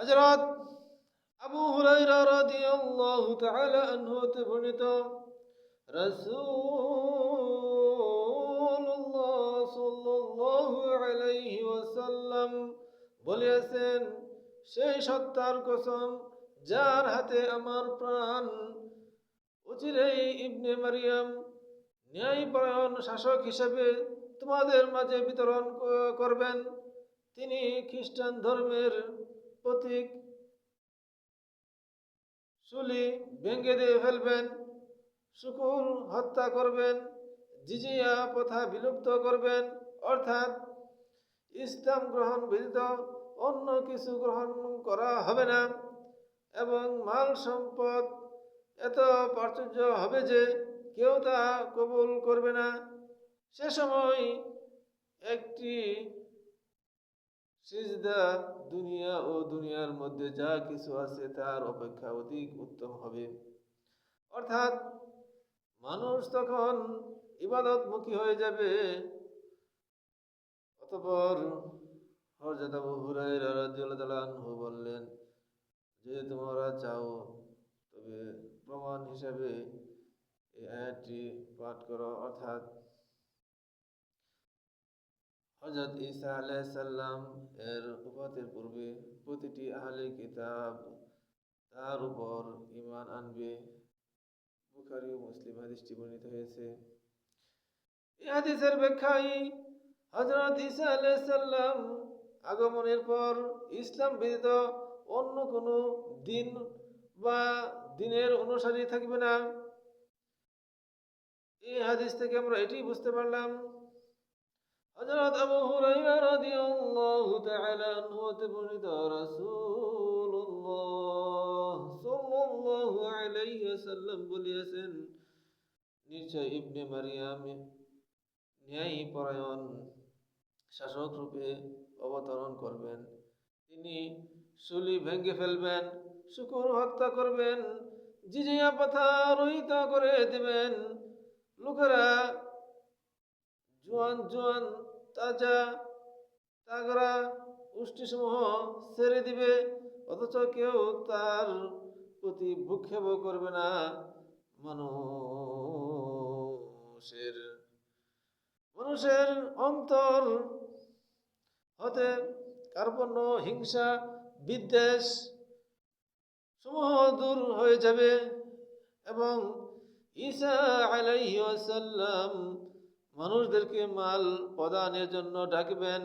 হযরত আবু হুরায়রা রাদিয়াল্লাহু তাআলা আনহু হতে বর্ণিত রাসূলুল্লাহ সাল্লাল্লাহু আলাইহি ওয়াসাল্লাম বলেছেন, সেই সত্তার কসম যার হাতে আমার প্রাণ, অচিরেই ইবনে মারিয়াম ন্যায়পরায়ণ শাসক হিসেবে তোমাদের মাঝে বিতরণ করবেন। তিনি খ্রিস্টান ধর্মের প্রতীক শুলি ভেঙে দিয়ে ফেলবেন, শুকুর হত্যা করবেন, জিজিয়া প্রথা বিলুপ্ত করবেন, অর্থাৎ ইসলাম গ্রহণ ব্যতীত অন্য কিছু গ্রহণ করা হবে না, এবং মাল সম্পদ এত প্রাচুর্য হবে যে কেউ তা কবুল করবে না। সে সময় একটি সিজদা দুনিয়া ও দুনিয়ার মধ্যে যা কিছু আছে তার অপেক্ষা অধিক উত্তম হবে। অর্থাৎ মানুষ তখন ইবাদতমুখী হয়ে যাবে। অতঃপর হযরত আবু হুরায়রা রাদিয়াল্লাহু তাআলা আনহু বললেন, যদি তোমরা চাও তবে প্রমাণ হিসাবে এই আয়াতটি পাঠ করো। অর্থাৎ হযরত ঈসা আলাইহিস সালাম এর ওফাতের পূর্বে প্রতিটি আহলে কিতাব তার উপর ঈমান আনবে। বুখারী ও মুসলিম হাদিসটি বর্ণিত হয়েছে। এই হাদিসের ব্যাখ্যায় হযরত ঈসা আলাইহিস সালাম আগমনের পর ইসলাম ব্যতীত অন্য কোনো দিন বা দিনের অনুসারী থাকবে না। এই হাদিস থেকে আমরা এটি বুঝতে পারলাম, হযরত আবু হুরায়রা রাদিয়াল্লাহু তাআলা আনহু হতে বর্ণিত রাসূলুল্লাহ সাল্লাল্লাহু আলাইহি ওয়াসাল্লাম বলেছেন, নিশ্চয় ইবনে মারিয়াম ন্যায়পরায়ণ শাসক রূপে অবতরণ করবেন। তিনি শুলি ভেঙে ফেলবেন, শুকুর হত্যা করবেন, জিজিয়া প্রথা রহিত করে দেবেন। লোকেরা জোয়ান জোয়ান তাজা তাগড়া উষ্টিসমূহ ছেড়ে দিবে, অথচ কেউ তার প্রতি ভ্রুক্ষেপ করবে না। মানুষের মানুষের অন্তর হতে কার্পণ্য, হিংসা, বিদ্বেষ সমূহ দূর হয়ে যাবে, এবং ঈসা আলাইহিস সালাম মানুষদেরকে মাল প্রদানের জন্য ডাকবেন।